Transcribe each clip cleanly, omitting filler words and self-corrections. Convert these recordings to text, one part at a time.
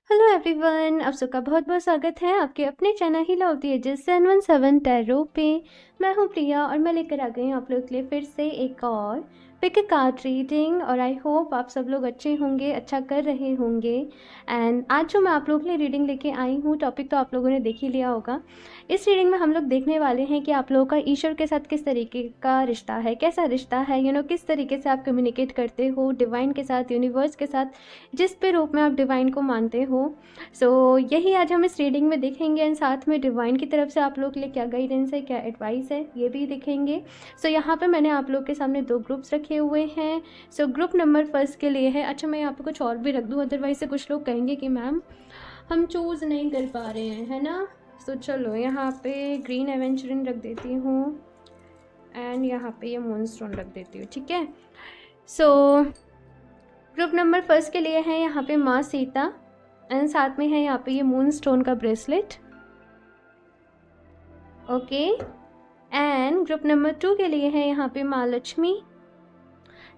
Hello everyone, आप सबका बहुत बहुत स्वागत है आपके अपने channel he love the ages 717 tarot पे। मैं हूँ प्रिया और मैं लेकर आ गई हूँ आप लोग के लिए फिर से एक और पिक कार्ड रीडिंग। और आई होप आप सब लोग अच्छे होंगे, अच्छा कर रहे होंगे। एंड आज जो मैं आप लोगों के लिए रीडिंग लेके आई हूँ, टॉपिक तो आप लोगों ने देख ही लिया होगा। इस रीडिंग में हम लोग देखने वाले हैं कि आप लोगों का ईश्वर के साथ किस तरीके का रिश्ता है, कैसा रिश्ता है, किस तरीके से आप कम्युनिकेट करते हो डिवाइन के साथ, यूनिवर्स के साथ, जिस भी रूप में आप डिवाइन को मानते हो। यही आज हम इस रीडिंग में देखेंगे एंड साथ में डिवाइन की तरफ से आप लोग के लिए क्या गाइडेंस है, क्या एडवाइस है, ये भी देखेंगे। यहाँ पे मैंने आप लोग के सामने 2 ग्रुप्स रखे हुए हैं। ग्रुप नंबर फर्स्ट के लिए है। अच्छा, मैं यहाँ पे कुछ और भी रख दूँ, अदरवाइज से कुछ लोग कहेंगे कि मैम हम चूज़ नहीं कर पा रहे हैं, है ना। चलो यहाँ पे ग्रीन एवेंचरिन रख देती हूँ एंड यहाँ पे ये मूनस्टोन रख देती हूँ, ठीक है। ग्रुप नंबर फर्स्ट के लिए है यहाँ पे माँ सीता एंड साथ में है यहाँ पे ये मून स्टोन का bracelet, okay. And group number 2 के लिए है यहाँ पे माँ लक्ष्मी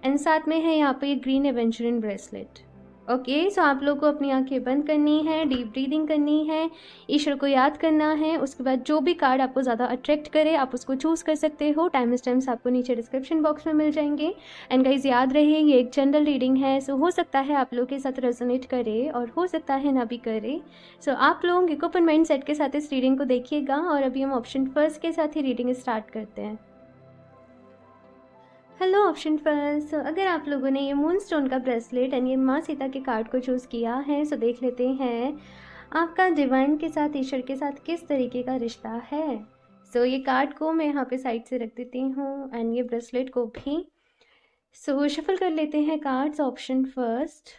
एंड साथ में है यहाँ पे ये ग्रीन एवेंचरिन ब्रेसलेट, ओके। आप लोग को अपनी आंखें बंद करनी है, डीप ब्रीदिंग करनी है, ईश्वर को याद करना है। उसके बाद जो भी कार्ड आपको ज़्यादा अट्रैक्ट करे आप उसको चूज़ कर सकते हो। टाइम स्टैम्प्स आपको नीचे डिस्क्रिप्शन बॉक्स में मिल जाएंगे। एंड गाइज याद रहे ये एक जनरल रीडिंग है, हो सकता है आप लोग के साथ रेजोनेट करे और हो सकता है ना भी करे। आप लोग एक ओपन माइंड सेट के साथ इस रीडिंग को देखिएगा। और अभी हम ऑप्शन फर्स्ट के साथ ही रीडिंग स्टार्ट करते हैं। हेलो ऑप्शन फर्स्ट, अगर आप लोगों ने ये मून स्टोन का ब्रेसलेट एंड ये माँ सीता के कार्ड को चूज़ किया है, देख लेते हैं आपका डिवाइन के साथ, ईश्वर के साथ किस तरीके का रिश्ता है। ये कार्ड को मैं यहाँ पे साइड से रख देती हूँ एंड ये ब्रेसलेट को भी। शफल कर लेते हैं cards. Option first,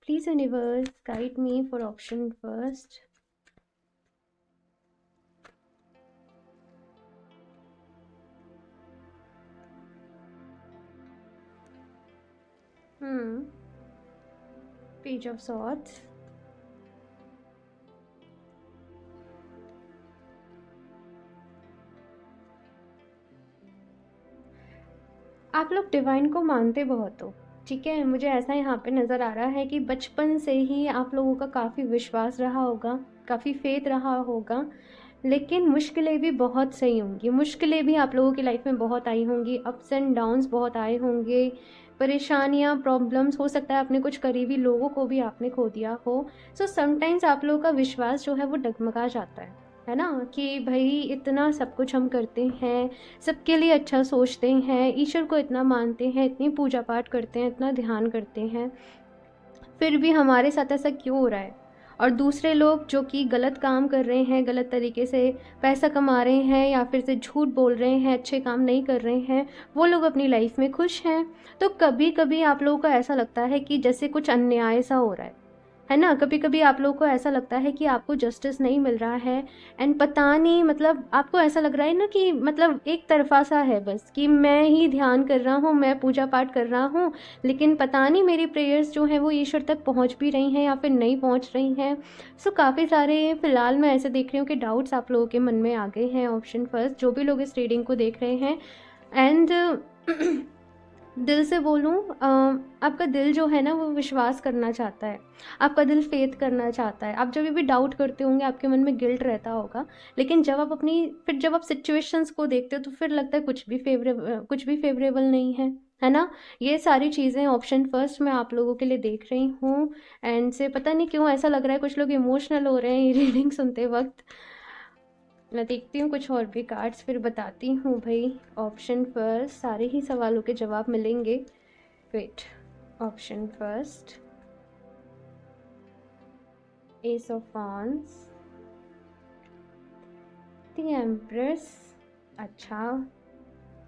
please universe guide me for option first. Page of swords, आप लोग डिवाइन को मानते बहुत हो, ठीक है। मुझे ऐसा यहाँ पे नज़र आ रहा है कि बचपन से ही आप लोगों का काफ़ी विश्वास रहा होगा, काफ़ी फेथ रहा होगा। लेकिन मुश्किलें भी बहुत सही होंगी, मुश्किलें भी आप लोगों की लाइफ में बहुत आई होंगी, अप्स एंड डाउन्स बहुत आए होंगे, परेशानियाँ, प्रॉब्लम्स, हो सकता है अपने कुछ करीबी लोगों को भी आपने खो दिया हो। समटाइम्स आप लोगों का विश्वास जो है वो डगमगा जाता है ना, कि भाई इतना सब कुछ हम करते हैं, सबके लिए अच्छा सोचते हैं, ईश्वर को इतना मानते हैं, इतनी पूजा पाठ करते हैं, इतना ध्यान करते हैं, फिर भी हमारे साथ ऐसा क्यों हो रहा है। और दूसरे लोग जो कि गलत काम कर रहे हैं, गलत तरीके से पैसा कमा रहे हैं या फिर से झूठ बोल रहे हैं, अच्छे काम नहीं कर रहे हैं, वो लोग अपनी लाइफ में खुश हैं। कभी कभी आप लोगों को ऐसा लगता है कि जैसे कुछ अन्याय सा हो रहा है ना। कभी कभी आप लोगों को ऐसा लगता है कि आपको जस्टिस नहीं मिल रहा है एंड पता नहीं, मतलब आपको ऐसा लग रहा है ना कि मतलब एक तरफा सा है, बस कि मैं ही ध्यान कर रहा हूँ, मैं पूजा पाठ कर रहा हूँ, लेकिन पता नहीं मेरी प्रेयर्स जो हैं वो ईश्वर तक पहुँच भी रही हैं या फिर नहीं पहुँच रही हैं। काफ़ी सारे फिलहाल मैं ऐसे देख रही हूँ कि डाउट्स आप लोगों के मन में आ गए हैं। ऑप्शन फर्स्ट, जो भी लोग इस रीडिंग को देख रहे हैं एंड दिल से बोलूँ, आपका दिल जो है ना वो विश्वास करना चाहता है, आपका दिल फेथ करना चाहता है। आप जब भी डाउट करते होंगे आपके मन में गिल्ट रहता होगा, लेकिन जब आप सिचुएशंस को देखते हो तो फिर लगता है कुछ भी फेवरेबल नहीं है ना। ये सारी चीज़ें ऑप्शन फर्स्ट में आप लोगों के लिए देख रही हूँ। एंड से पता नहीं क्यों ऐसा लग रहा है कुछ लोग इमोशनल हो रहे हैं ये रीडिंग सुनते वक्त। मैं देखती हूँ कुछ और भी कार्ड्स, फिर बताती हूँ भाई। ऑप्शन फर्स्ट, सारे ही सवालों के जवाब मिलेंगे। Wait, option first, ace of wands, the empress, अच्छा,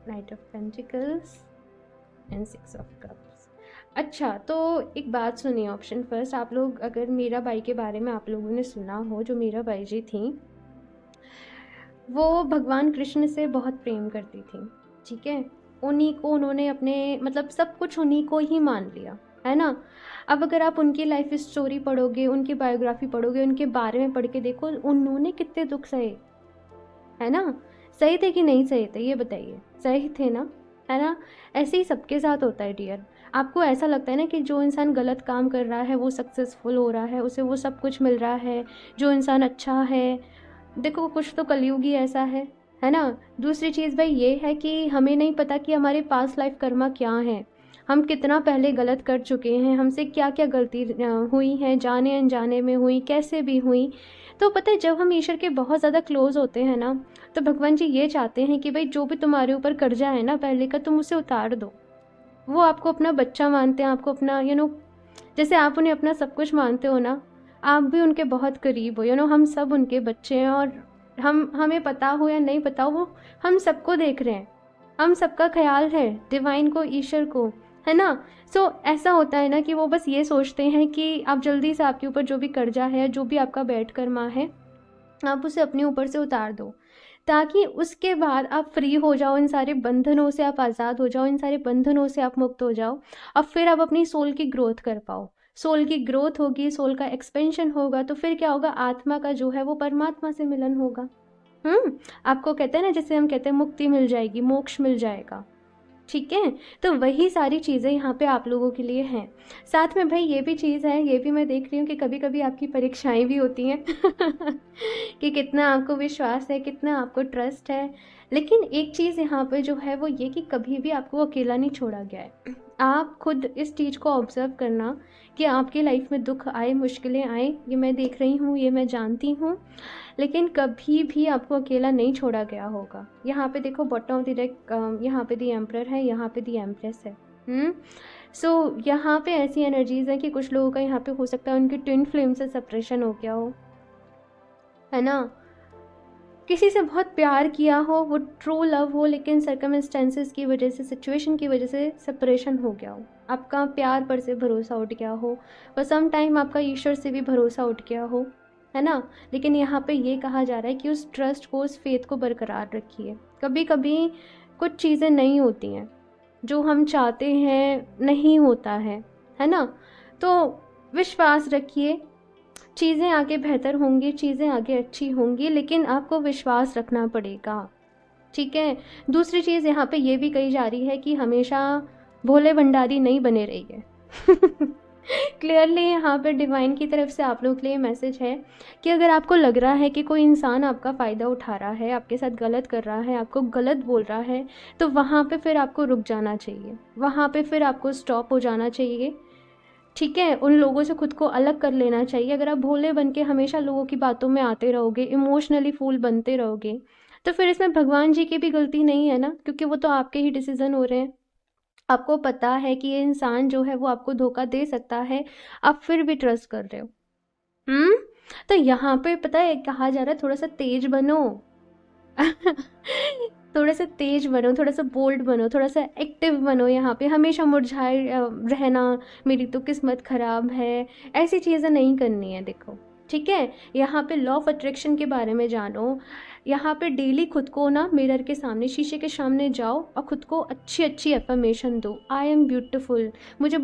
knight of pentacles and 6 of cups. अच्छा, तो एक बात सुनिए ऑप्शन फर्स्ट, आप लोग अगर मीराबाई के बारे में आप लोगों ने सुना हो, जो मीराबाई जी थी वो भगवान कृष्ण से बहुत प्रेम करती थी, ठीक है। उन्हीं को उन्होंने अपने मतलब सब कुछ उन्हीं को ही मान लिया, है ना। अब अगर आप उनकी लाइफ स्टोरी पढ़ोगे, उनकी बायोग्राफी पढ़ोगे, उनके बारे में पढ़ के देखो उन्होंने कितने दुख सहे, है ना। सही थे कि नहीं सही थे, ये बताइए। सही थे ना, है ना। ऐसे ही सबके साथ होता है डियर। आपको ऐसा लगता है ना कि जो इंसान गलत काम कर रहा है वो सक्सेसफुल हो रहा है, उसे वो सब कुछ मिल रहा है, जो इंसान अच्छा है। देखो कुछ तो कलयुग ही ऐसा है ना? दूसरी चीज़ भाई ये है कि हमें नहीं पता कि हमारे पास्ट लाइफ कर्मा क्या है, हम कितना पहले गलत कर चुके हैं, हमसे क्या क्या गलती हुई हैं, जाने अनजाने में हुई, कैसे भी हुई। तो पता है जब हम ईश्वर के बहुत ज़्यादा क्लोज होते हैं ना, तो भगवान जी ये चाहते हैं कि भाई जो भी तुम्हारे ऊपर कर्जा है ना पहले का, तुम उसे उतार दो। वो आपको अपना बच्चा मानते हैं, आपको अपना जैसे आप उन्हें अपना सब कुछ मानते हो ना, आप भी उनके बहुत करीब हो। हम सब उनके बच्चे हैं, और हमें पता हो या नहीं पता हो, वो हम सबको देख रहे हैं, हम सबका ख्याल है डिवाइन को, ईश्वर को, है ना? सो ऐसा होता है ना कि वो बस ये सोचते हैं कि आप जल्दी से, आपके ऊपर जो भी कर्जा है, जो भी आपका बैड कर्मा है, आप उसे अपने ऊपर से उतार दो, ताकि उसके बाद आप फ्री हो जाओ, इन सारे बंधनों से आप आज़ाद हो जाओ, इन सारे बंधनों से आप मुक्त हो जाओ। अब फिर आप अपनी सोल की ग्रोथ कर पाओ। सोल की ग्रोथ होगी, सोल का एक्सपेंशन होगा, तो फिर क्या होगा, आत्मा का जो है वो परमात्मा से मिलन होगा। आपको कहते हैं ना, जैसे हम कहते हैं मुक्ति मिल जाएगी, मोक्ष मिल जाएगा। ठीक है? तो वही सारी चीज़ें यहाँ पे आप लोगों के लिए हैं। साथ में भाई ये भी चीज़ है, ये भी मैं देख रही हूँ कि कभी-कभी आपकी परीक्षाएँ भी होती हैं कि कितना आपको विश्वास है, कितना आपको ट्रस्ट है। लेकिन एक चीज़ यहाँ पे जो है वो ये कि कभी भी आपको अकेला नहीं छोड़ा गया है। आप खुद इस चीज़ को ऑब्ज़र्व करना कि आपकी लाइफ में दुःख आए, मुश्किलें आएँ, ये मैं देख रही हूँ, ये मैं जानती हूँ। लेकिन कभी भी आपको अकेला नहीं छोड़ा गया होगा। यहाँ पे देखो बॉटम ऑफ द डेक, यहाँ पे दी एम्परर है, यहाँ पे दी एम्प्रेस है। सो यहाँ पे ऐसी एनर्जीज हैं कि कुछ लोगों का यहाँ पे हो सकता है उनकी ट्विन फ्लेम से सेपरेशन हो गया हो, है ना? किसी से बहुत प्यार किया हो, वो ट्रू लव हो, लेकिन सर्कमस्टेंसेस की वजह से, सिचुएशन की वजह से सेपरेशन हो गया हो। आपका प्यार पर से भरोसा उठ गया हो, और सम टाइम आपका ईश्वर से भी भरोसा उठ गया हो, है ना? लेकिन यहाँ पे ये कहा जा रहा है कि उस ट्रस्ट को, उस फेथ को बरकरार रखिए। कभी कभी कुछ चीज़ें नहीं होती हैं, जो हम चाहते हैं नहीं होता है ना? तो विश्वास रखिए, चीज़ें आगे बेहतर होंगी, चीज़ें आगे अच्छी होंगी, लेकिन आपको विश्वास रखना पड़ेगा। ठीक है? दूसरी चीज़ यहाँ पे ये भी कही जा रही है कि हमेशा भोले भंडारी नहीं बने रहिए। क्लियरली यहाँ पे डिवाइन की तरफ से आप लोगों के लिए मैसेज है कि अगर आपको लग रहा है कि कोई इंसान आपका फ़ायदा उठा रहा है, आपके साथ गलत कर रहा है, आपको गलत बोल रहा है, तो वहाँ पे फिर आपको रुक जाना चाहिए, वहाँ पे फिर आपको स्टॉप हो जाना चाहिए। ठीक है? उन लोगों से खुद को अलग कर लेना चाहिए। अगर आप भोले बन के हमेशा लोगों की बातों में आते रहोगे, इमोशनली फूल बनते रहोगे, तो फिर इसमें भगवान जी की भी गलती नहीं है ना, क्योंकि वो तो आपके ही डिसीज़न हो रहे हैं। आपको पता है कि ये इंसान जो है वो आपको धोखा दे सकता है, आप फिर भी ट्रस्ट कर रहे हो। तो यहाँ पे पता है कहा जा रहा है, थोड़ा सा तेज बनो। थोड़ा सा तेज बनो, थोड़ा सा बोल्ड बनो, थोड़ा सा एक्टिव बनो। यहाँ पे हमेशा मुरझाए रहना, मेरी तो किस्मत खराब है, ऐसी चीज़ें नहीं करनी है। देखो ठीक है, यहाँ पे लॉ ऑफ अट्रैक्शन के बारे में जानो। यहाँ पे डेली खुद को ना मिरर के सामने, शीशे के सामने जाओ और खुद को अच्छी अच्छी एफर्मेशन दो, आई एम ब्यूटिफुल। मुझे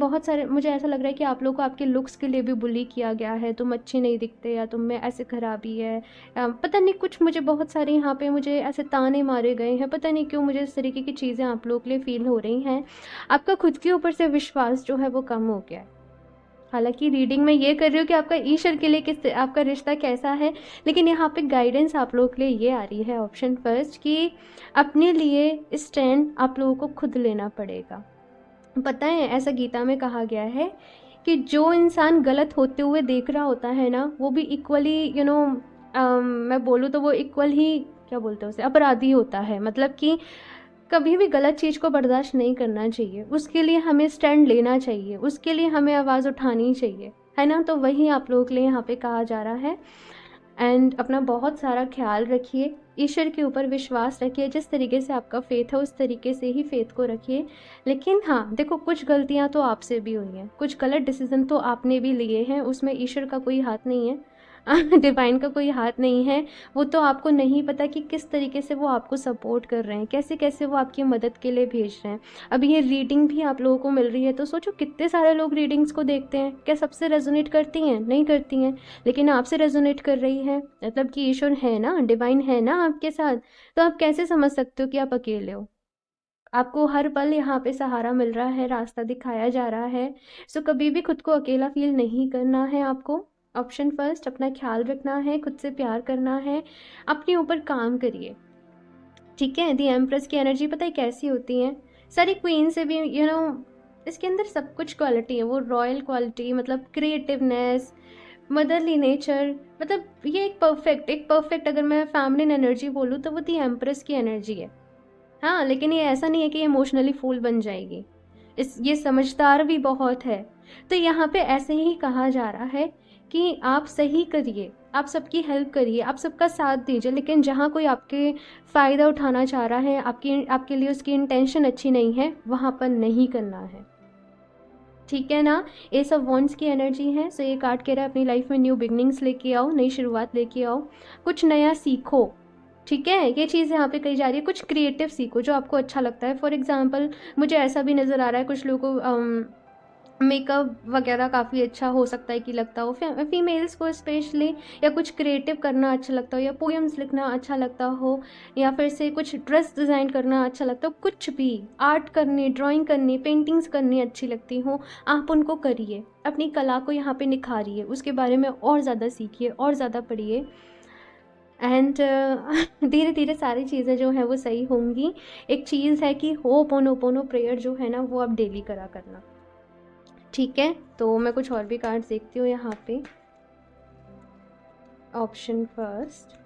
ऐसा लग रहा है कि आप लोगों को आपके लुक्स के लिए भी बुली किया गया है, तुम अच्छे नहीं दिखते, या तुम में ऐसे खराबी है, पता नहीं कुछ, मुझे बहुत सारे यहाँ पे मुझे ऐसे ताने मारे गए हैं, पता नहीं क्यों मुझे इस तरीके की चीज़ें आप लोगों के लिए फील हो रही हैं। आपका खुद के ऊपर से विश्वास जो है वो कम हो गया है। हालांकि रीडिंग में ये कर रही हूँ कि आपका ईश्वर के लिए किस आपका रिश्ता कैसा है, लेकिन यहाँ पे गाइडेंस आप लोगों के लिए ये आ रही है, ऑप्शन फर्स्ट, कि अपने लिए स्टैंड आप लोगों को खुद लेना पड़ेगा। पता है ऐसा गीता में कहा गया है कि जो इंसान गलत होते हुए देख रहा होता है ना, वो भी इक्वली मैं बोलूँ तो वो इक्वल ही, क्या बोलते हैं उसे, अपराधी होता है। मतलब कि कभी भी गलत चीज़ को बर्दाश्त नहीं करना चाहिए, उसके लिए हमें स्टैंड लेना चाहिए, उसके लिए हमें आवाज़ उठानी चाहिए, है ना? तो वही आप लोगों के लिए यहाँ पे कहा जा रहा है। एंड अपना बहुत सारा ख्याल रखिए, ईश्वर के ऊपर विश्वास रखिए, जिस तरीके से आपका फेथ है उस तरीके से ही फेथ को रखिए। लेकिन हाँ देखो, कुछ गलतियाँ तो आपसे भी हुई हैं, कुछ गलत डिसीजन तो आपने भी लिए हैं, उसमें ईश्वर का कोई हाथ नहीं है, डिवाइन का कोई हाथ नहीं है। वो तो आपको नहीं पता कि किस तरीके से वो आपको सपोर्ट कर रहे हैं, कैसे कैसे वो आपकी मदद के लिए भेज रहे हैं। अभी ये रीडिंग भी आप लोगों को मिल रही है, तो सोचो कितने सारे लोग रीडिंग्स को देखते हैं, क्या सबसे रेजोनेट करती हैं? नहीं करती हैं, लेकिन आपसे रेजोनेट कर रही है, मतलब कि ईश्वर है ना, डिवाइन है ना आपके साथ। तो आप कैसे समझ सकते हो कि आप अकेले हो? आपको हर पल यहाँ पे सहारा मिल रहा है, रास्ता दिखाया जा रहा है। सो कभी भी खुद को अकेला फ़ील नहीं करना है आपको। ऑप्शन फर्स्ट, अपना ख़्याल रखना है, खुद से प्यार करना है, अपने ऊपर काम करिए, ठीक है? दी एम्प्रेस की एनर्जी पता है कैसी होती है? सारी क्वीन से भी इसके अंदर सब कुछ क्वालिटी है, वो रॉयल क्वालिटी, मतलब क्रिएटिवनेस, मदरली नेचर, मतलब ये एक परफेक्ट अगर मैं फेमिनिन एनर्जी बोलूँ तो वो दी एम्प्रेस की एनर्जी है। हाँ, लेकिन ये ऐसा नहीं है कि ये इमोशनली फूल बन जाएगी। ये समझदार भी बहुत है। तो यहाँ पे ऐसे ही कहा जा रहा है कि आप सही करिए, आप सबकी हेल्प करिए, आप सबका साथ दीजिए, लेकिन जहाँ कोई आपके फ़ायदा उठाना चाह रहा है, आपके लिए उसकी इंटेंशन अच्छी नहीं है, वहाँ पर नहीं करना है। ठीक है ना? एस ऑफ वॉन्ड्स की एनर्जी है। सो ये कार्ड कह रहा है अपनी लाइफ में न्यू बिगनिंग्स लेके आओ, नई शुरुआत लेके आओ, कुछ नया सीखो। ठीक है, ये चीज़ यहाँ पे कही जा रही है, कुछ क्रिएटिव सीखो जो आपको अच्छा लगता है। फॉर एग्जांपल मुझे ऐसा भी नज़र आ रहा है कुछ लोगों को मेकअप वगैरह काफ़ी अच्छा हो सकता है कि लगता हो, फीमेल्स को स्पेशली, या कुछ क्रिएटिव करना अच्छा लगता हो, या पोएम्स लिखना अच्छा लगता हो, या फिर से कुछ ड्रेस डिज़ाइन करना अच्छा लगता हो, कुछ भी आर्ट करनी, ड्राइंग करनी, पेंटिंग्स करनी अच्छी लगती हो, आप उनको करिए, अपनी कला को यहाँ पे निखारिए, उसके बारे में और ज़्यादा सीखिए और ज़्यादा पढ़िए, एंड धीरे धीरे सारी चीज़ें जो हैं वो सही होंगी। एक चीज़ है कि होपोनोपोनो प्रेयर जो है ना वो आप डेली करा करना, ठीक है? तो मैं कुछ और भी कार्ड्स देखती हूँ यहाँ पे। Option first,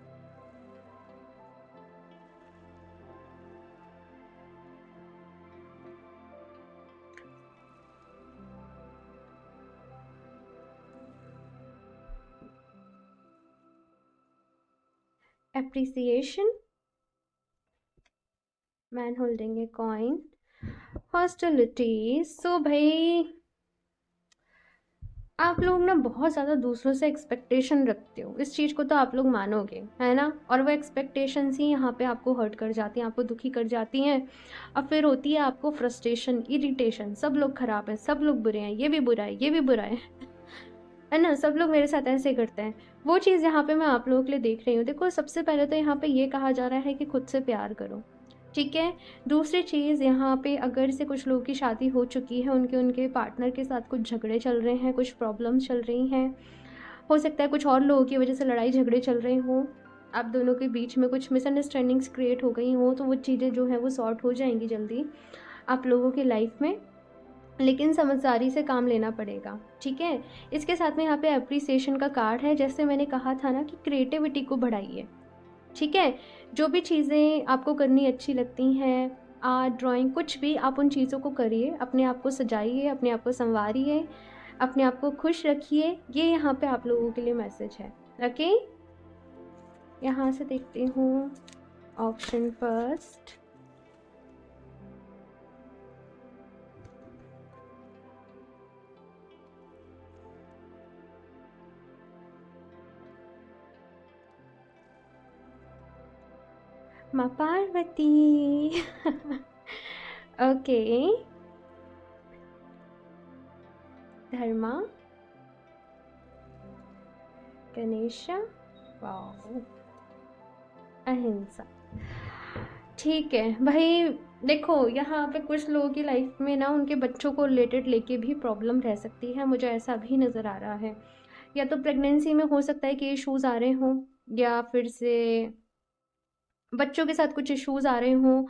appreciation, man holding a coin, hostility. So भाई आप लोग ना बहुत ज़्यादा दूसरों से एक्सपेक्टेशन रखते हो, इस चीज़ को तो आप लोग मानोगे, है ना? और वो एक्सपेक्टेशंस ही यहाँ पे आपको हर्ट कर जाती हैं, आपको दुखी कर जाती हैं, और फिर होती है आपको फ्रस्ट्रेशन, इरिटेशन, सब लोग ख़राब हैं, सब लोग बुरे हैं, ये भी बुरा है, ये भी बुरा है ना? सब लोग मेरे साथ ऐसे करते हैं। वो चीज़ यहाँ पे मैं आप लोगों के लिए देख रही हूँ। देखो, सबसे पहले तो यहाँ पे ये कहा जा रहा है कि खुद से प्यार करो, ठीक है? दूसरी चीज़ यहाँ पे, अगर से कुछ लोगों की शादी हो चुकी है, उनके पार्टनर के साथ कुछ झगड़े चल रहे हैं, कुछ प्रॉब्लम्स चल रही हैं, हो सकता है कुछ और लोगों की वजह से लड़ाई झगड़े चल रहे हों, आप दोनों के बीच में कुछ मिसअंडरस्टैंडिंग्स क्रिएट हो गई हों, तो वो चीज़ें जो हैं वो सॉर्ट हो जाएंगी जल्दी आप लोगों की लाइफ में, लेकिन समझदारी से काम लेना पड़ेगा, ठीक है? इसके साथ में यहाँ पे अप्रिसिएशन का कार्ड है। जैसे मैंने कहा था ना कि क्रिएटिविटी को बढ़ाइए, ठीक है? जो भी चीज़ें आपको करनी अच्छी लगती हैं, आर्ट, ड्राइंग, कुछ भी, आप उन चीज़ों को करिए, अपने आप को सजाइए, अपने आप को संवारिए, अपने आप को खुश रखिए। ये यहाँ पे आप लोगों के लिए मैसेज है, ओके? यहाँ से देखती हूँ ऑप्शन फर्स्ट, माँ पार्वती। ओके, धर्मा, गणेशा, वाओ, अहिंसा। ठीक है भाई, देखो यहाँ पे कुछ लोगों की लाइफ में ना उनके बच्चों को रिलेटेड लेके भी प्रॉब्लम रह सकती है, मुझे ऐसा भी नज़र आ रहा है। या तो प्रेगनेंसी में हो सकता है कि इश्यूज़ आ रहे हों, या फिर से बच्चों के साथ कुछ इश्यूज़ आ रहे हों,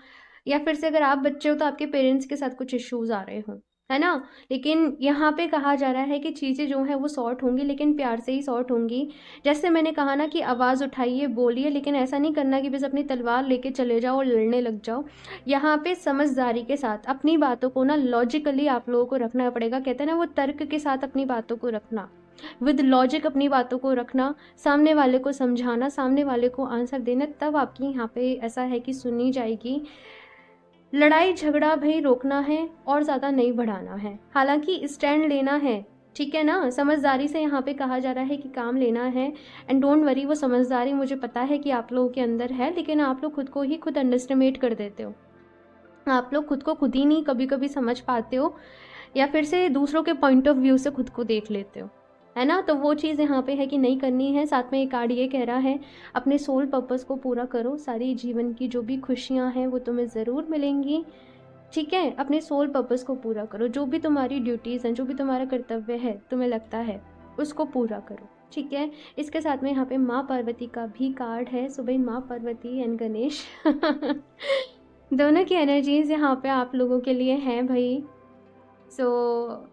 या फिर से अगर आप बच्चे हो तो आपके पेरेंट्स के साथ कुछ इश्यूज़ आ रहे हों, है ना? लेकिन यहाँ पे कहा जा रहा है कि चीज़ें जो हैं वो सॉर्ट होंगी, लेकिन प्यार से ही सॉर्ट होंगी। जैसे मैंने कहा ना कि आवाज़ उठाइए, बोलिए, लेकिन ऐसा नहीं करना कि बस अपनी तलवार लेके चले जाओ और लड़ने लग जाओ। यहाँ पे समझदारी के साथ अपनी बातों को ना लॉजिकली आप लोगों को रखना पड़ेगा। कहते हैं ना वो तर्क के साथ अपनी बातों को रखना, विद लॉजिक अपनी बातों को रखना, सामने वाले को समझाना, सामने वाले को आंसर देना, तब आपकी यहाँ पे ऐसा है कि सुनी जाएगी। लड़ाई झगड़ा भाई रोकना है और ज़्यादा नहीं बढ़ाना है, हालांकि स्टैंड लेना है, ठीक है ना? समझदारी से यहाँ पे कहा जा रहा है कि काम लेना है, एंड डोंट वरी, वो समझदारी मुझे पता है कि आप लोगों के अंदर है, लेकिन आप लोग खुद को ही खुद अंडरस्टिमेट कर देते हो। आप लोग खुद को खुद ही नहीं कभी कभी समझ पाते हो, या फिर से दूसरों के पॉइंट ऑफ व्यू से खुद को देख लेते हो, है ना? तो वो चीज़ यहाँ पे है कि नहीं करनी है। साथ में एक कार्ड ये कह रहा है अपने सोल पर्पस को पूरा करो, सारी जीवन की जो भी खुशियाँ हैं वो तुम्हें ज़रूर मिलेंगी, ठीक है, अपने सोल पर्पस को पूरा करो, जो भी तुम्हारी ड्यूटीज़ हैं, जो भी तुम्हारा कर्तव्य है, तुम्हें लगता है उसको पूरा करो। ठीक है, इसके साथ में यहाँ पे माँ पार्वती का भी कार्ड है। सो भाई माँ पार्वती एंड गणेश दोनों की एनर्जीज यहाँ पे आप लोगों के लिए हैं भाई। सो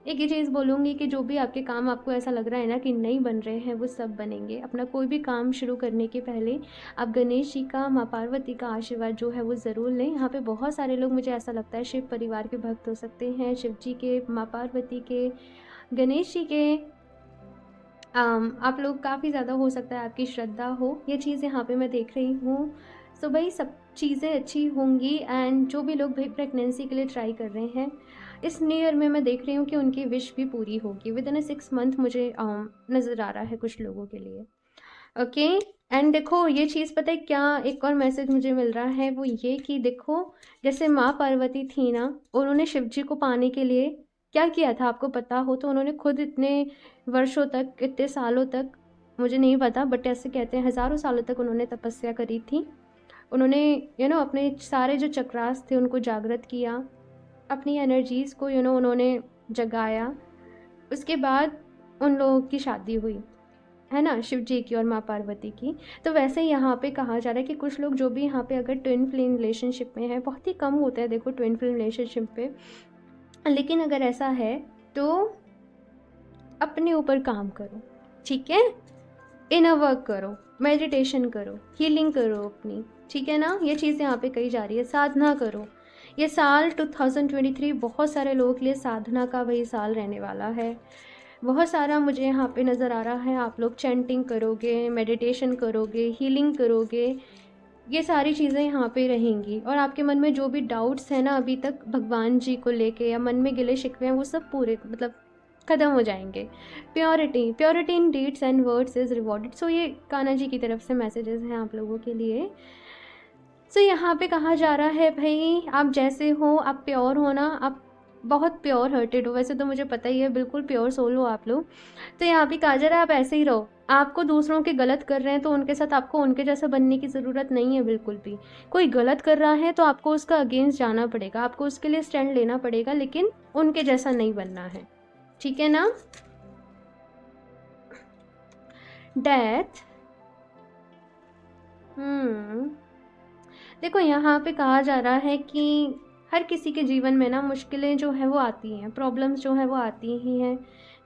एक ही चीज़ बोलूँगी कि जो भी आपके काम आपको ऐसा लग रहा है ना कि नहीं बन रहे हैं, वो सब बनेंगे। अपना कोई भी काम शुरू करने के पहले आप गणेश जी का, माँ पार्वती का आशीर्वाद जो है वो ज़रूर लें। यहाँ पे बहुत सारे लोग, मुझे ऐसा लगता है, शिव परिवार के भक्त हो सकते हैं, शिव जी के, माँ पार्वती के, गणेश जी के। आप लोग काफ़ी ज़्यादा, हो सकता है आपकी श्रद्धा हो, ये चीज़ यहाँ पे मैं देख रही हूँ। सो भाई सब चीज़ें अच्छी होंगी। एंड जो भी लोग भाई प्रेगनेंसी के लिए ट्राई कर रहे हैं, इस न्यू ईयर में मैं देख रही हूँ कि उनकी विश भी पूरी होगी विद इन 6 मंथ, मुझे नज़र आ रहा है कुछ लोगों के लिए। ओके। एंड देखो ये चीज़, पता है क्या एक और मैसेज मुझे मिल रहा है, वो ये कि देखो जैसे माँ पार्वती थी ना, उन्होंने शिव जी को पाने के लिए क्या किया था आपको पता हो तो? उन्होंने खुद इतने वर्षों तक, इतने सालों तक, मुझे नहीं पता बट ऐसे कहते हैं हज़ारों सालों तक उन्होंने तपस्या करी थी। उन्होंने अपने सारे जो चक्रास थे उनको जागृत किया, अपनी एनर्जीज़ को उन्होंने जगाया। उसके बाद उन लोगों की शादी हुई, है ना, शिव जी की और माँ पार्वती की। तो वैसे ही यहाँ पे कहा जा रहा है कि कुछ लोग जो भी यहाँ पे अगर ट्विन फ्लेम रिलेशनशिप में हैं, बहुत ही कम होता है देखो ट्विन फ्लेम रिलेशनशिप पे, लेकिन अगर ऐसा है तो अपने ऊपर काम करो। ठीक है, इनर वर्क करो, मेडिटेशन करो, हीलिंग करो अपनी। ठीक है ना, ये चीज़ यहाँ पे कही जा रही है। साधना करो। ये साल 2023 बहुत सारे लोगों के लिए साधना का वही साल रहने वाला है। बहुत सारा मुझे यहाँ पे नज़र आ रहा है, आप लोग चैंटिंग करोगे, मेडिटेशन करोगे, हीलिंग करोगे, ये सारी चीज़ें यहाँ पे रहेंगी। और आपके मन में जो भी डाउट्स हैं ना अभी तक भगवान जी को लेके, या मन में गिले शिकवे हैं, वो सब पूरे मतलब ख़त्म हो जाएंगे। Purity, purity in deeds and words is rewarded. So ये कान्हा जी की तरफ से मैसेजेस हैं आप लोगों के लिए। सो यहाँ पे कहा जा रहा है भाई आप जैसे हो, आप प्योर हो ना, आप बहुत प्योर हार्टेड हो, वैसे तो मुझे पता ही है, बिल्कुल प्योर सोल हो आप लोग। तो यहाँ पे कहा जा रहा है आप ऐसे ही रहो। आपको दूसरों के गलत कर रहे हैं तो उनके साथ आपको उनके जैसा बनने की ज़रूरत नहीं है बिल्कुल भी। कोई गलत कर रहा है तो आपको उसका अगेंस्ट जाना पड़ेगा, आपको उसके लिए स्टैंड लेना पड़ेगा, लेकिन उनके जैसा नहीं बनना है। ठीक है ना। डेथ, देखो यहाँ पे कहा जा रहा है कि हर किसी के जीवन में ना मुश्किलें जो है वो आती हैं, प्रॉब्लम्स जो है वो आती ही हैं।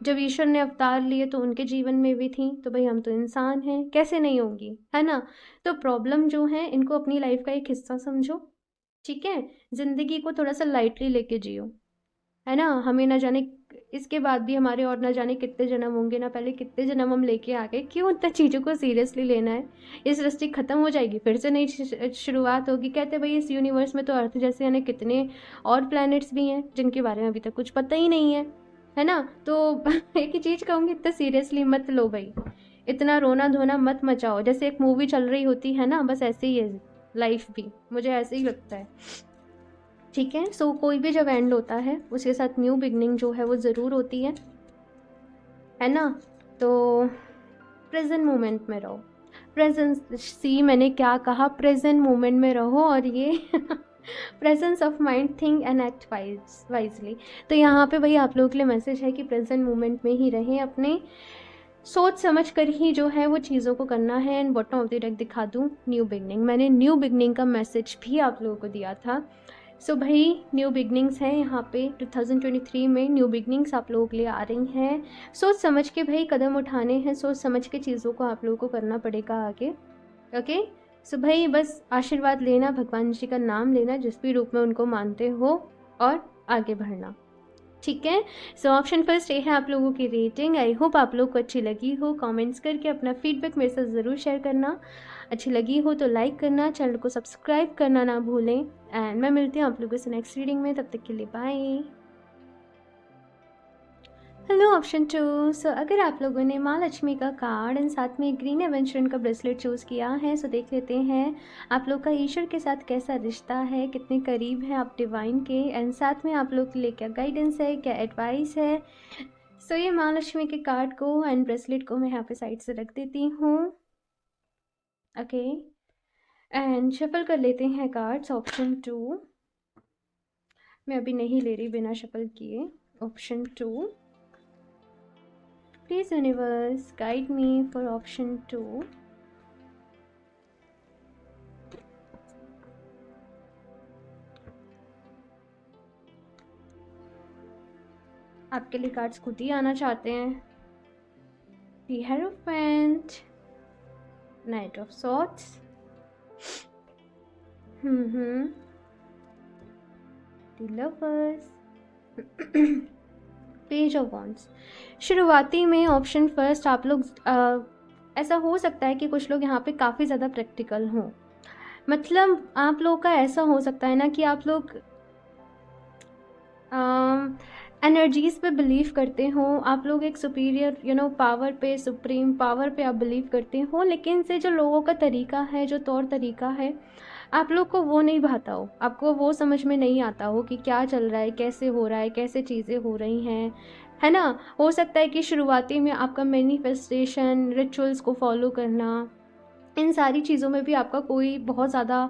जब ईश्वर ने अवतार लिए तो उनके जीवन में भी थी, तो भाई हम तो इंसान हैं, कैसे नहीं होंगी, है ना। तो प्रॉब्लम जो है इनको अपनी लाइफ का एक हिस्सा समझो। ठीक है, ज़िंदगी को थोड़ा सा लाइटली लेके जियो, है ना। हमें ना जाने इसके बाद भी हमारे और ना जाने कितने जन्म होंगे, ना पहले कितने जन्म हम लेके आ गए, क्यों इतना चीज़ों को सीरियसली लेना है। ये सृष्टि ख़त्म हो जाएगी, फिर से नई शुरुआत होगी। कहते भाई इस यूनिवर्स में तो अर्थ जैसे यानी कितने और प्लैनेट्स भी हैं जिनके बारे में अभी तक कुछ पता ही नहीं है ना। तो एक ही चीज़ कहूँगी, इतना सीरियसली मत लो भाई, इतना रोना धोना मत मचाओ। जैसे एक मूवी चल रही होती है ना, बस ऐसे ही है लाइफ भी, मुझे ऐसे ही लगता है। ठीक है, सो कोई भी जब एंड होता है उसके साथ न्यू बिगनिंग जो है वो ज़रूर होती है ना। तो प्रेजेंट मोमेंट में रहो। प्रेजेंस, सी मैंने क्या कहा, प्रेजेंट मोमेंट में रहो। और ये presence of mind, think and act wisely. तो यहाँ पे भाई आप लोगों के लिए मैसेज है कि प्रेजेंट मोमेंट में ही रहें, अपने सोच समझ कर ही जो है वो चीज़ों को करना है। And bottom of the deck दिखा दूँ न्यू बिगनिंग, मैंने न्यू बिगनिंग का मैसेज भी आप लोगों को दिया था। सो भाई न्यू बिगनिंग्स हैं यहाँ पे 2023 में, न्यू बिगनिंग्स आप लोगों के लिए आ रही हैं। सोच समझ के भाई कदम उठाने हैं, सोच समझ के चीज़ों को आप लोगों को करना पड़ेगा आगे। ओके, सो भाई बस आशीर्वाद लेना, भगवान जी का नाम लेना जिस भी रूप में उनको मानते हो, और आगे बढ़ना। ठीक है, सो ऑप्शन फर्स्ट ये है आप लोगों की रेटिंग। आई होप आप लोग को अच्छी लगी हो। कमेंट्स करके अपना फीडबैक मेरे साथ ज़रूर शेयर करना। अच्छी लगी हो तो लाइक करना, चैनल को सब्सक्राइब करना ना भूलें। एंड मैं मिलती हूँ आप लोगों से नेक्स्ट रीडिंग में, तब तक के लिए बाय। Hello option 2। सो अगर आप लोगों ने माँ लक्ष्मी का कार्ड एंड साथ में ग्रीन एवेंचुरन का ब्रेसलेट चूज़ किया है, सो देख लेते हैं आप लोग का ईश्वर के साथ कैसा रिश्ता है, कितने करीब हैं आप डिवाइन के, एंड साथ में आप लोग के लिए क्या गाइडेंस है, क्या एडवाइस है। सो ये माँ लक्ष्मी के कार्ड को एंड ब्रेसलेट को मैं यहाँ पे साइड से रख देती हूँ। ओके, एंड शफल कर लेते हैं कार्ड्स। ऑप्शन 2, मैं अभी नहीं ले रही बिना शफल किए। Option 2, please universe guide me for option 2। आपके लिए कार्ड्स खुद ही आना चाहते हैं। The hierophant, night of swords, the lovers, page of wands. शुरुआती में ऑप्शन फर्स्ट आप लोग ऐसा हो सकता है कि कुछ लोग यहाँ पे काफ़ी ज़्यादा प्रैक्टिकल हों। मतलब आप लोग का ऐसा हो सकता है ना कि आप लोग एनर्जीज़ पे बिलीव करते हो, आप लोग एक सुपीरियर पावर पे, सुप्रीम पावर पे आप बिलीव करते हो, लेकिन से जो लोगों का तरीका है, जो तौर तरीका है, आप लोग को वो नहीं भाता हो, आपको वो समझ में नहीं आता हो कि क्या चल रहा है, कैसे हो रहा है, कैसे चीज़ें हो रही हैं, है ना। हो सकता है कि शुरुआती में आपका मैनिफेस्टेशन रिचुअल्स को फॉलो करना, इन सारी चीज़ों में भी आपका कोई बहुत ज़्यादा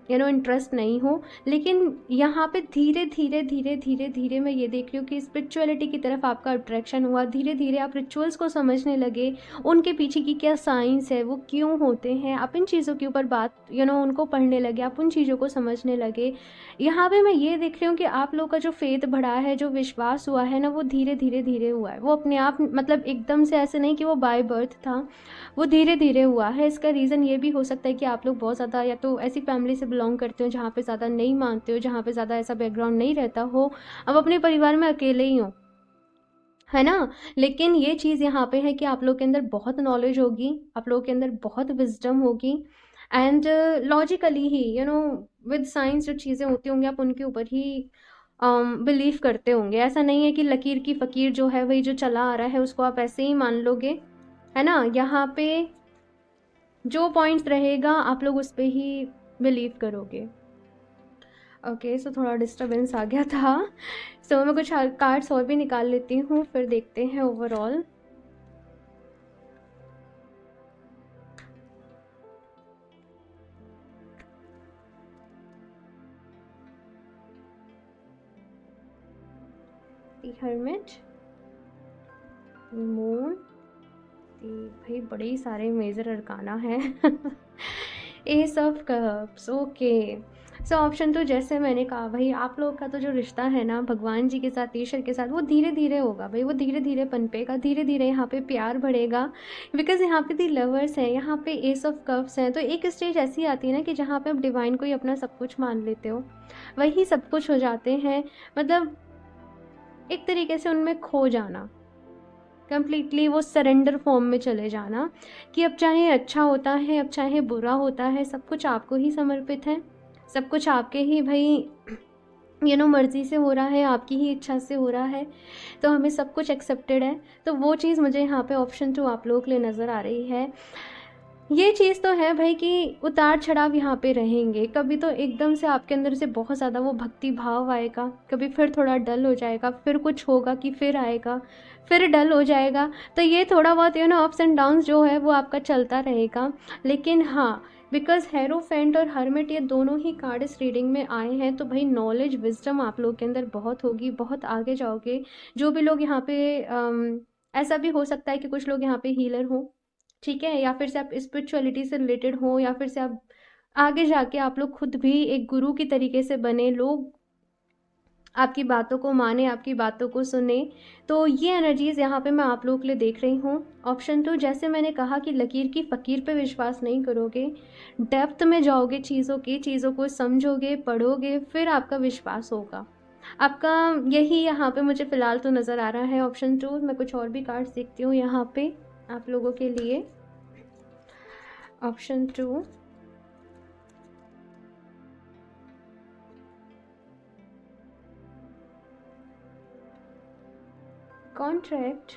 इंटरेस्ट नहीं हो, लेकिन यहाँ पे धीरे धीरे धीरे धीरे धीरे मैं ये देख रही हूँ कि स्पिरिचुअलिटी की तरफ आपका अट्रैक्शन हुआ, धीरे धीरे आप रिचुअल्स को समझने लगे, उनके पीछे की क्या साइंस है, वो क्यों होते हैं, आप इन चीज़ों के ऊपर बात उनको पढ़ने लगे, आप उन चीज़ों को समझने लगे। यहाँ पे मैं ये देख रही हूँ कि आप लोग का जो फेथ बढ़ा है, जो विश्वास हुआ है ना, वो धीरे धीरे धीरे हुआ है, वो अपने आप, मतलब एकदम से ऐसे नहीं कि वो बाय बर्थ था, वो धीरे धीरे हुआ है। इसका रीज़न ये भी हो सकता है कि आप लोग बहुत ज़्यादा या तो ऐसी फैमिली से बिलोंग करते हो जहाँ पे ज़्यादा नहीं मानते हो, जहाँ पे ज़्यादा ऐसा बैकग्राउंड नहीं रहता हो, अब अपने परिवार में अकेले ही हो, है ना। लेकिन ये चीज़ यहाँ पे है कि आप लोग के अंदर बहुत नॉलेज होगी, आप लोगों के अंदर बहुत विजडम होगी, and logically he with science जो चीज़ें होती होंगी आप उनके ऊपर ही बिलीव करते होंगे। ऐसा नहीं है कि लकीर की फ़कीर जो है वही जो चला आ रहा है उसको आप ऐसे ही मान लोगे, है ना। यहाँ पे जो पॉइंट्स रहेगा आप लोग उस पर ही बिलीव करोगे। ओके, सो थोड़ा डिस्टरबेंस आ गया था, सो मैं कुछ कार्ड्स और भी निकाल लेती हूँ, फिर देखते हैं ओवरऑल। द हर्मिट, मून, भाई बड़े ही सारे मेजर अरकाना हैं। S of cups, okay. So option 2, जैसे मैंने कहा भाई, आप लोग का तो जो रिश्ता है ना भगवान जी के साथ, ईश्वर के साथ, वो धीरे धीरे होगा भाई, वो धीरे धीरे पनपेगा, धीरे धीरे यहाँ पे प्यार बढ़ेगा, बिकॉज यहाँ पे दी लवर्स हैं, यहाँ पे एस ऑफ कप्स हैं। तो एक स्टेज ऐसी आती है ना कि जहाँ पे आप डिवाइन को ही अपना सब कुछ मान लेते हो, वही सब कुछ हो जाते हैं, मतलब एक तरीके से उनमें खो जाना, कम्प्लीटली वो सरेंडर फॉर्म में चले जाना, कि अब चाहे अच्छा होता है, अब चाहे बुरा होता है, सब कुछ आपको ही समर्पित है, सब कुछ आपके ही भाई मर्ज़ी से हो रहा है, आपकी ही इच्छा से हो रहा है, तो हमें सब कुछ एक्सेप्टेड है। तो वो चीज़ मुझे यहाँ पे ऑप्शन 2 आप लोगों के लिए नज़र आ रही है। ये चीज़ तो है भाई कि उतार चढ़ाव यहाँ पे रहेंगे, कभी तो एकदम से आपके अंदर से बहुत ज़्यादा वो भक्ति भाव आएगा, कभी फिर थोड़ा डल हो जाएगा, फिर कुछ होगा कि फिर आएगा, फिर डल हो जाएगा। तो ये थोड़ा बहुत अप्स एंड डाउन्स जो है वो आपका चलता रहेगा। लेकिन हाँ, बिकॉज हेरोफेंट और हर्मिट ये दोनों ही कार्ड इस रीडिंग में आए हैं, तो भाई नॉलेज विजडम आप लोग के अंदर बहुत होगी, बहुत आगे जाओगे। जो भी लोग यहाँ पे ऐसा भी हो सकता है कि कुछ लोग यहाँ पे हीलर हों, ठीक है, या फिर से आप स्पिरिचुअलिटी से रिलेटेड हो, या फिर से आप आगे जाके आप लोग खुद भी एक गुरु की तरीके से बने, लोग आपकी बातों को माने, आपकी बातों को सुने। तो ये एनर्जीज़ यहाँ पे मैं आप लोगों के लिए देख रही हूँ। ऑप्शन 2, जैसे मैंने कहा कि लकीर की फ़कीर पे विश्वास नहीं करोगे, डेप्थ में जाओगे, चीज़ों को समझोगे, पढ़ोगे, फिर आपका विश्वास होगा। आपका यही यहाँ पे मुझे फ़िलहाल तो नज़र आ रहा है ऑप्शन 2। मैं कुछ और भी कार्ड्स देखती हूँ यहाँ पे आप लोगों के लिए। ऑप्शन 2, कॉन्ट्रैक्ट,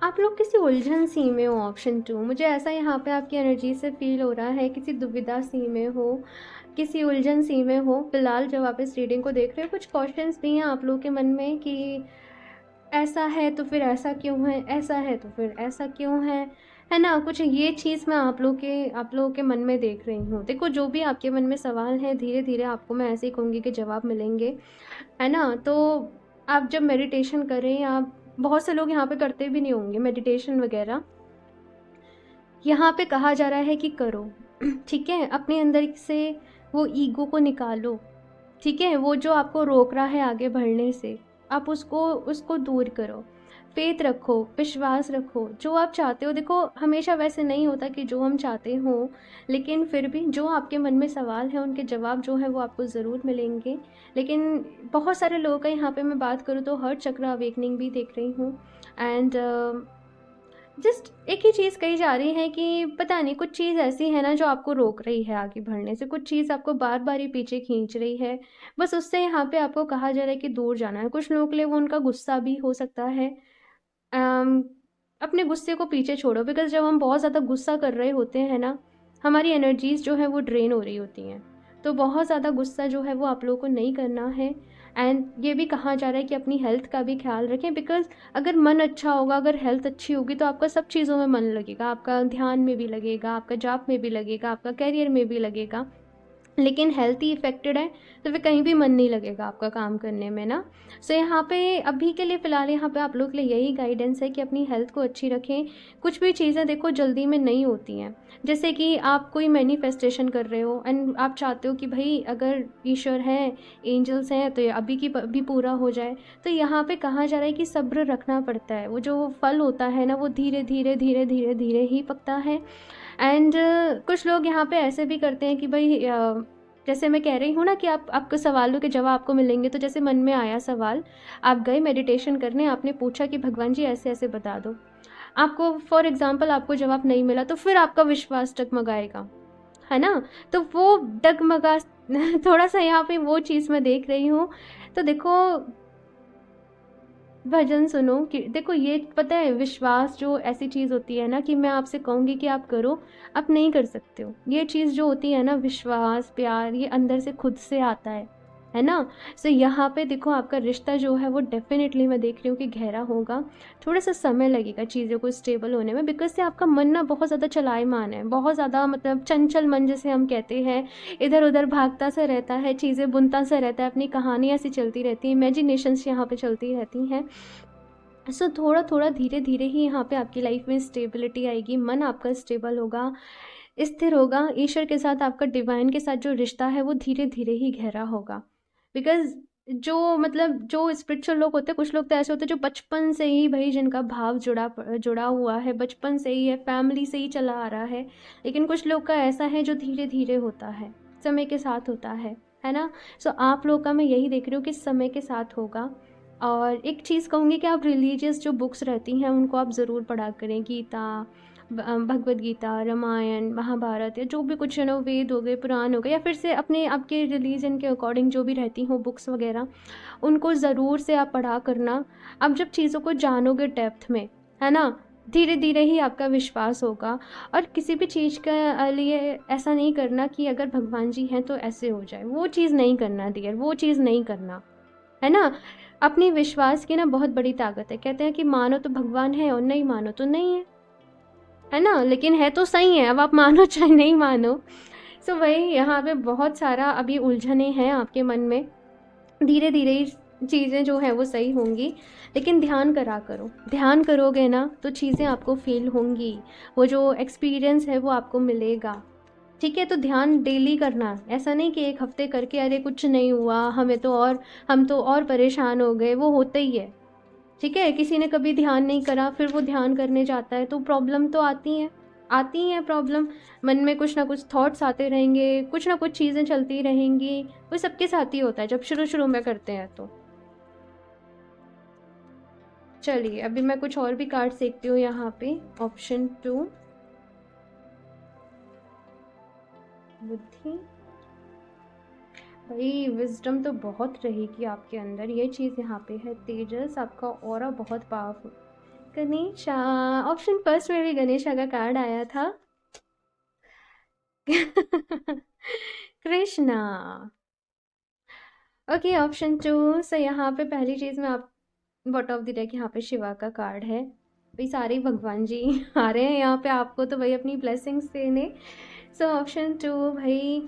आप लोग किसी उलझन सी में हो। ऑप्शन 2, मुझे ऐसा यहाँ पे आपकी एनर्जी से फील हो रहा है, किसी दुविधा सी में हो, किसी उलझन सी में हो। फिलहाल जब आप इस रीडिंग को देख रहे हो, कुछ क्वेश्चंस भी हैं आप लोगों के मन में कि ऐसा है तो फिर ऐसा क्यों है, ऐसा है तो फिर ऐसा क्यों है ना? कुछ ये चीज़ मैं आप लोगों के मन में देख रही हूँ। देखो, जो भी आपके मन में सवाल है, धीरे-धीरे आपको मैं ऐसे ही कहूँगी कि जवाब मिलेंगे, है ना? तो आप जब मेडिटेशन करें, आप बहुत से लोग यहाँ पे करते भी नहीं होंगे मेडिटेशन वगैरह। यहाँ पे कहा जा रहा है कि करो, ठीक है? अपने अंदर से वो ईगो को निकालो, ठीक है? वो जो आपको रोक रहा है आगे बढ़ने से, आप उसको उसको दूर करो। फ़ेथ रखो, विश्वास रखो, जो आप चाहते हो, देखो हमेशा वैसे नहीं होता कि जो हम चाहते हों, लेकिन फिर भी जो आपके मन में सवाल हैं, उनके जवाब जो हैं वो आपको ज़रूर मिलेंगे। लेकिन बहुत सारे लोगों का यहाँ पे मैं बात करूँ तो हार्ट चक्र अवेकनिंग भी देख रही हूँ। एंड जस्ट एक ही चीज़ कही जा रही है कि पता नहीं, कुछ चीज़ ऐसी है ना जो आपको रोक रही है आगे बढ़ने से, कुछ चीज़ आपको बार बार ही पीछे खींच रही है। बस उससे यहाँ पे आपको कहा जा रहा है कि दूर जाना है। कुछ लोगों के लिए वो उनका गुस्सा भी हो सकता है। अम, अपने गुस्से को पीछे छोड़ो, बिकॉज जब हम बहुत ज़्यादा गुस्सा कर रहे होते हैं ना, हमारी एनर्जीज जो है वो ड्रेन हो रही होती हैं। तो बहुत ज़्यादा गुस्सा जो है वो आप लोगों को नहीं करना है। एंड ये भी कहा जा रहा है कि अपनी हेल्थ का भी ख्याल रखें, बिकॉज अगर मन अच्छा होगा, अगर हेल्थ अच्छी होगी, तो आपका सब चीज़ों में मन लगेगा, आपका ध्यान में भी लगेगा, आपका जॉब में भी लगेगा, आपका करियर में भी लगेगा। लेकिन हेल्थ ही इफ़ेक्टेड है, तो फिर कहीं भी मन नहीं लगेगा आपका काम करने में ना। सो यहाँ पे अभी के लिए फ़िलहाल यहाँ पे आप लोग के लिए यही गाइडेंस है कि अपनी हेल्थ को अच्छी रखें। कुछ भी चीज़ें देखो जल्दी में नहीं होती हैं। जैसे कि आप कोई मैनिफेस्टेशन कर रहे हो एंड आप चाहते हो कि भाई अगर ईश्वर हैं, एंजल्स हैं, तो ये अभी की अभी पूरा हो जाए। तो यहाँ पे कहा जा रहा है कि सब्र रखना पड़ता है। वो जो फल होता है ना, वो धीरे धीरे धीरे धीरे धीरे ही पकता है। एंड कुछ लोग यहाँ पे ऐसे भी करते हैं कि भाई जैसे मैं कह रही हूँ ना कि आप आपके सवालों के जवाब आपको मिलेंगे। तो जैसे मन में आया सवाल, आप गए मेडिटेशन करने, आपने पूछा कि भगवान जी ऐसे ऐसे बता दो, आपको फॉर एग्जांपल आपको जवाब नहीं मिला, तो फिर आपका विश्वास डगमगाएगा, है ना? तो वो डगमगा थोड़ा सा यहाँ पे वो चीज़ मैं देख रही हूँ। तो देखो, भजन सुनो कि देखो, ये पता है विश्वास जो ऐसी चीज़ होती है ना कि मैं आपसे कहूँगी कि आप करो, आप नहीं कर सकते हो। ये चीज़ जो होती है ना, विश्वास, प्यार, ये अंदर से खुद से आता है ना? सो यहाँ पे देखो आपका रिश्ता जो है वो डेफ़िनेटली मैं देख रही हूँ कि गहरा होगा। थोड़ा-सा समय लगेगा चीज़ों को स्टेबल होने में, बिकॉज़ से आपका मन ना बहुत ज़्यादा चलायमान है, बहुत ज़्यादा मतलब चंचल मन जिसे हम कहते हैं। इधर-उधर भागता सा रहता है, चीज़ें बुनता सा रहता है, अपनी कहानियाँ सी चलती रहती हैं, इमेजिनेशंस यहाँ पे चलती रहती हैं। सो थोड़ा थोड़ा धीरे धीरे ही यहाँ पे आपकी लाइफ में स्टेबिलिटी आएगी, मन आपका स्टेबल होगा, स्थिर होगा। ईश्वर के साथ, आपका डिवाइन के साथ जो रिश्ता है वो धीरे धीरे ही गहरा होगा। बिकॉज जो मतलब जो स्पिरिचुअल लोग होते हैं, कुछ लोग तो ऐसे होते हैं जो बचपन से ही भाई जिनका भाव जुड़ा जुड़ा हुआ है, बचपन से ही है, फैमिली से ही चला आ रहा है। लेकिन कुछ लोग का ऐसा है जो धीरे धीरे होता है, समय के साथ होता है ना? सो आप लोग का मैं यही देख रही हूँ कि समय के साथ होगा। और एक चीज़ कहूँगी कि आप रिलीजियस जो बुक्स रहती हैं उनको आप ज़रूर पढ़ा करें। गीता, भगवद गीता, रामायण, महाभारत, या जो भी कुछ है ना, वेद हो गए, पुराण हो गए, या फिर से अपने आपके रिलीजन के अकॉर्डिंग जो भी रहती हों बुक्स वगैरह, उनको ज़रूर से आप पढ़ा करना। अब जब चीज़ों को जानोगे डेप्थ में, है ना, धीरे धीरे ही आपका विश्वास होगा। और किसी भी चीज़ का लिए ऐसा नहीं करना कि अगर भगवान जी हैं तो ऐसे हो जाए, वो चीज़ नहीं करना डियर, वो चीज़ नहीं करना, है ना? अपनी विश्वास की ना बहुत बड़ी ताकत है। कहते हैं कि मानो तो भगवान है और नहीं मानो तो नहीं है ना? लेकिन है तो सही है, अब आप मानो चाहे नहीं मानो। सो वही यहाँ पे बहुत सारा अभी उलझने हैं आपके मन में। धीरे धीरे ही चीज़ें जो हैं वो सही होंगी। लेकिन ध्यान करा करो, ध्यान करोगे ना तो चीज़ें आपको फील होंगी, वो जो एक्सपीरियंस है वो आपको मिलेगा। ठीक है? तो ध्यान डेली करना, ऐसा नहीं कि एक हफ्ते करके अरे कुछ नहीं हुआ, हम तो और परेशान हो गए, वो होता ही है। ठीक है? किसी ने कभी ध्यान नहीं करा, फिर वो ध्यान करने जाता है तो प्रॉब्लम तो आती हैं प्रॉब्लम। मन में कुछ ना कुछ थॉट्स आते रहेंगे, कुछ ना कुछ चीज़ें चलती रहेंगी। वो सबके साथ ही होता है जब शुरू-शुरू में करते हैं तो। चलिए, अभी मैं कुछ और भी कार्ड्स देखती हूँ यहाँ पे। ऑप्शन 2, बुद्धि। भाई विज़डम तो बहुत रहेगी आपके अंदर, ये चीज़ यहाँ पे है। तेजस, आपका ऑरा बहुत पावरफुल। गणेशा, ऑप्शन फर्स्ट में भी गणेशा का कार्ड आया था। कृष्णा। ओके, ऑप्शन 2 से यहाँ पे पहली चीज़ में आप बॉटम ऑफ द डेक, यहाँ पे शिवा का कार्ड है। भाई सारे ही भगवान जी आ रहे हैं यहाँ पे आपको तो भाई अपनी ब्लेसिंग्स देने। सो ऑप्शन 2 भाई।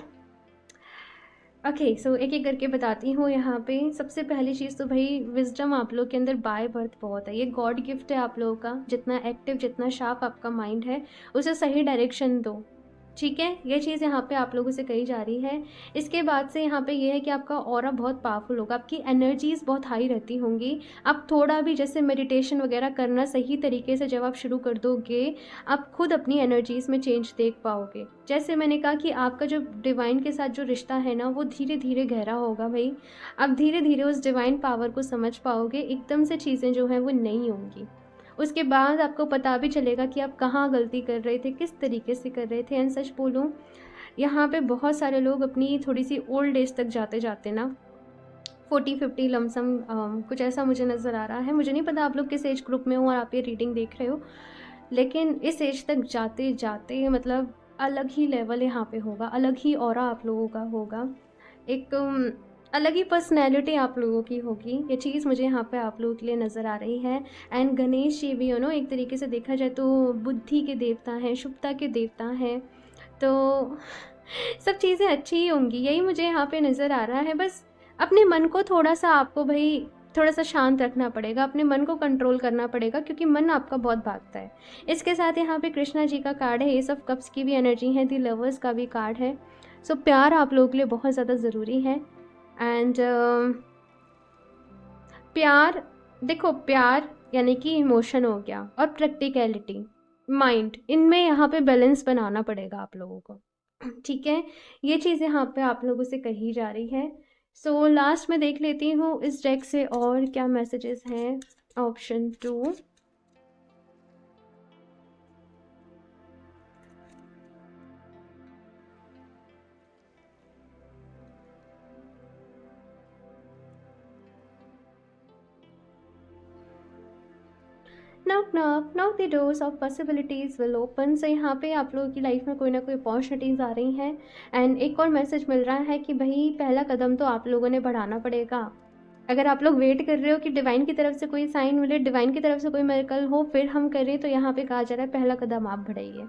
ओके, सो एक एक करके बताती हूँ यहाँ पे। सबसे पहली चीज़ तो भाई विजडम आप लोग के अंदर बाय बर्थ बहुत है, ये गॉड गिफ्ट है आप लोगों का। जितना एक्टिव, जितना शार्प आपका माइंड है, उसे सही डायरेक्शन दो, ठीक है। ये चीज़ यहाँ पे आप लोगों से कही जा रही है। इसके बाद से यहाँ पे ये है कि आपका ऑरा बहुत पावरफुल होगा, आपकी एनर्जीज बहुत हाई रहती होंगी। आप थोड़ा भी जैसे मेडिटेशन वगैरह करना सही तरीके से जब आप शुरू कर दोगे, आप खुद अपनी एनर्जीज में चेंज देख पाओगे। जैसे मैंने कहा कि आपका जो डिवाइन के साथ जो रिश्ता है ना, वो धीरे धीरे गहरा होगा भाई। आप धीरे धीरे उस डिवाइन पावर को समझ पाओगे, एकदम से चीज़ें जो हैं वो नहीं होंगी। उसके बाद आपको पता भी चलेगा कि आप कहाँ गलती कर रहे थे, किस तरीके से कर रहे थे। एंड सच बोलूँ, यहाँ पे बहुत सारे लोग अपनी थोड़ी सी ओल्ड एज तक जाते जाते ना 40-50 लमसम कुछ ऐसा मुझे नज़र आ रहा है। मुझे नहीं पता आप लोग किस एज ग्रुप में हो और आप ये रीडिंग देख रहे हो, लेकिन इस एज तक जाते जाते मतलब अलग ही लेवल यहाँ पे होगा, अलग ही ऑरा आप लोगों का होगा, एक अलग ही पर्सनैलिटी आप लोगों की होगी। ये चीज़ मुझे यहाँ पे आप लोगों के लिए नज़र आ रही है। एंड गणेश जी भी एक तरीके से देखा जाए तो बुद्धि के देवता हैं, शुभता के देवता हैं, तो सब चीज़ें अच्छी ही होंगी, यही मुझे यहाँ पे नज़र आ रहा है। बस अपने मन को थोड़ा सा आपको भाई थोड़ा सा शांत रखना पड़ेगा, अपने मन को कंट्रोल करना पड़ेगा, क्योंकि मन आपका बहुत भागता है। इसके साथ यहाँ पे कृष्णा जी का कार्ड है, ये सब कप्स की भी एनर्जी है, दी लवर्स का भी कार्ड है। सो प्यार आप लोगों के लिए बहुत ज़्यादा ज़रूरी है। एंड प्यार, देखो प्यार यानी कि इमोशन हो गया, और प्रैक्टिकलिटी, माइंड, इनमें यहाँ पे बैलेंस बनाना पड़ेगा आप लोगों को, ठीक है। ये चीज़ यहाँ पे आप लोगों से कही जा रही है। सो लास्ट में देख लेती हूँ इस डेक से और क्या मैसेजेस हैं। Option 2, knock knock knock the doors of possibilities will open. So यहाँ पे आप लोगों की लाइफ में कोई ना कोई अपॉर्चुनिटीज़ आ रही हैं। एंड एक और मैसेज मिल रहा है कि भाई पहला कदम तो आप लोगों ने बढ़ाना पड़ेगा। अगर आप लोग वेट कर रहे हो कि डिवाइन की तरफ से कोई साइन मिले, डिवाइन की तरफ से कोई मिरेकल हो फिर हम करें, तो यहाँ पे कहा जा रहा है पहला कदम आप बढ़ाइए,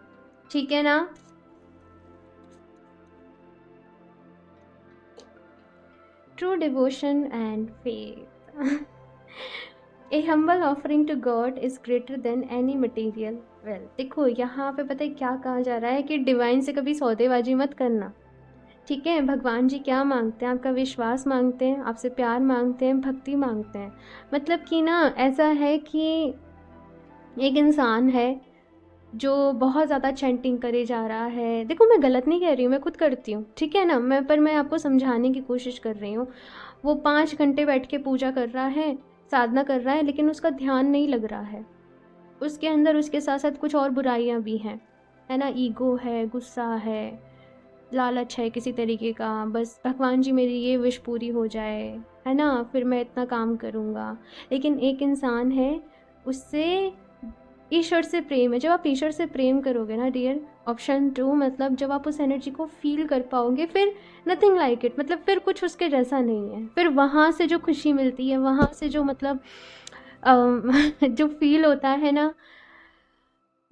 ठीक है ना। True devotion and faith a humble offering to God is greater than any material wealth. देखो यहाँ पे पता है क्या कहा जा रहा है कि डिवाइन से कभी सौदेबाजी मत करना, ठीक है। भगवान जी क्या मांगते हैं, आपका विश्वास मांगते हैं, आपसे प्यार मांगते हैं, भक्ति मांगते हैं। मतलब कि ना ऐसा है कि एक इंसान है जो बहुत ज़्यादा चैंटिंग करे जा रहा है। देखो मैं गलत नहीं कह रही हूँ, मैं खुद करती हूँ, ठीक है ना। मैं आपको समझाने की कोशिश कर रही हूँ। वो 5 घंटे बैठ के पूजा कर रहा है, साधना कर रहा है, लेकिन उसका ध्यान नहीं लग रहा है। उसके अंदर उसके साथ साथ कुछ और बुराइयाँ भी हैं, है ना। ईगो है, गुस्सा है, लालच है किसी तरीके का, बस भगवान जी मेरी ये विश पूरी हो जाए, है ना, फिर मैं इतना काम करूँगा। लेकिन एक इंसान है, उससे ईश्वर से प्रेम है। जब आप ईश्वर से प्रेम करोगे ना डियर, ऑप्शन 2, मतलब जब आप उस एनर्जी को फील कर पाओगे, फिर नथिंग लाइक इट, मतलब फिर कुछ उसके जैसा नहीं है। फिर वहाँ से जो खुशी मिलती है, वहाँ से जो मतलब जो फील होता है ना,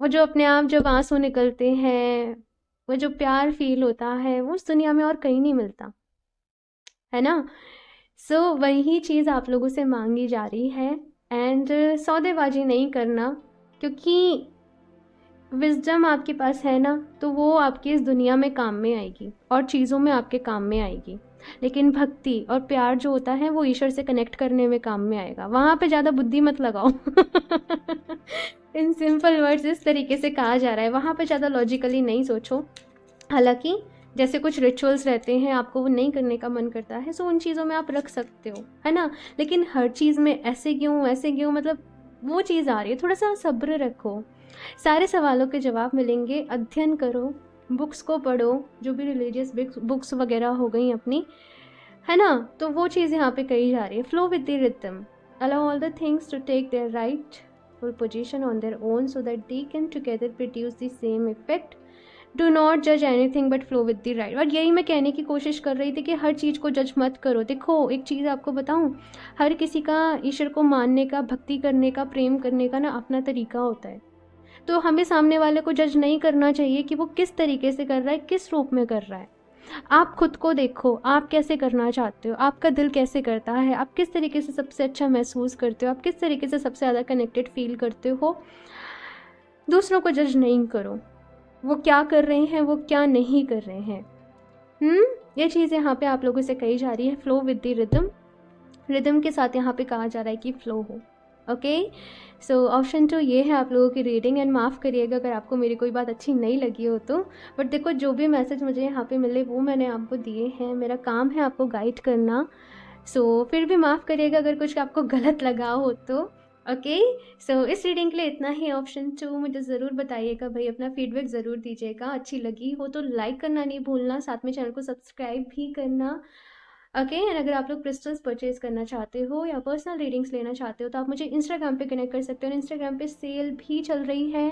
वो जो अपने आप जब आंसू निकलते हैं, वो जो प्यार फील होता है, वो उस दुनिया में और कहीं नहीं मिलता, है ना। सो वही चीज़ आप लोगों से मांगी जा रही है। एंड सौदेबाजी नहीं करना, क्योंकि विजडम आपके पास है ना, तो वो आपकी इस दुनिया में काम में आएगी और चीज़ों में आपके काम में आएगी। लेकिन भक्ति और प्यार जो होता है वो ईश्वर से कनेक्ट करने में काम में आएगा। वहाँ पे ज़्यादा बुद्धि मत लगाओ इन सिंपल वर्ड्स इस तरीके से कहा जा रहा है, वहाँ पे ज़्यादा लॉजिकली नहीं सोचो। हालांकि जैसे कुछ रिचुअल्स रहते हैं, आपको वो नहीं करने का मन करता है, सो उन चीज़ों में आप रख सकते हो, है ना। लेकिन हर चीज़ में ऐसे क्यों मतलब वो चीज़ आ रही है, थोड़ा सा सब्र रखो। सारे सवालों के जवाब मिलेंगे। अध्ययन करो, बुक्स को पढ़ो, जो भी रिलीजियस बुक्स वगैरह हो गई अपनी, है ना। तो वो चीज़ यहाँ पे कही जा रही है। Flow with the rhythm, allow all the things to take their rightful position on their own, so that they can together produce the same effect. Do not जज anything but flow with the right. और यही मैं कहने की कोशिश कर रही थी कि हर चीज़ को जज मत करो। देखो एक चीज़ आपको बताऊं, हर किसी का ईश्वर को मानने का, भक्ति करने का, प्रेम करने का ना अपना तरीका होता है। तो हमें सामने वाले को जज नहीं करना चाहिए कि वो किस तरीके से कर रहा है, किस रूप में कर रहा है। आप खुद को देखो, आप कैसे करना चाहते हो, आपका दिल कैसे करता है, आप किस तरीके से सबसे अच्छा महसूस करते हो, आप किस तरीके से सबसे ज़्यादा कनेक्टेड फील करते हो। दूसरों को जज नहीं करो, वो क्या कर रहे हैं, वो क्या नहीं कर रहे हैं। ये चीज़ यहाँ पे आप लोगों से कही जा रही है, flow with the rhythm. Rhythm के साथ यहाँ पे कहा जा रहा है कि फ्लो हो। ओके, सो ऑप्शन 2 ये है आप लोगों की रीडिंग। एंड माफ़ करिएगा अगर आपको मेरी कोई बात अच्छी नहीं लगी हो तो, बट देखो जो भी मैसेज मुझे यहाँ पे मिले वो मैंने आपको दिए हैं, मेरा काम है आपको गाइड करना। सो फिर भी माफ़ करिएगा अगर कुछ आपको गलत लगा हो तो। ओके, सो इस रीडिंग के लिए इतना ही। ऑप्शन 2 मुझे ज़रूर बताइएगा भाई, अपना फीडबैक ज़रूर दीजिएगा। अच्छी लगी हो तो लाइक करना नहीं भूलना, साथ में चैनल को सब्सक्राइब भी करना। ओके, एंड अगर आप लोग क्रिस्टल्स परचेज करना चाहते हो या पर्सनल रीडिंग्स लेना चाहते हो तो आप मुझे इंस्टाग्राम पे कनेक्ट कर सकते हो। इंस्टाग्राम पे सेल भी चल रही है।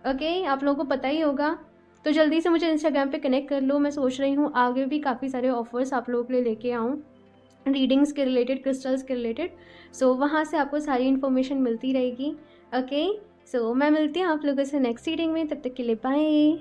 ओके, आप लोगों को पता ही होगा, तो जल्दी से मुझे इंस्टाग्राम पे कनेक्ट कर लो। मैं सोच रही हूँ आगे भी काफ़ी सारे ऑफर्स आप लोगों के लिए लेके आऊँ, रीडिंग्स के रिलेटेड, क्रिस्टल्स के रिलेटेड। सो वहाँ से आपको सारी इन्फॉर्मेशन मिलती रहेगी। ओके, सो मैं मिलती हूँ आप लोगों से नेक्स्ट रीडिंग में, तब तक के लिए बाय।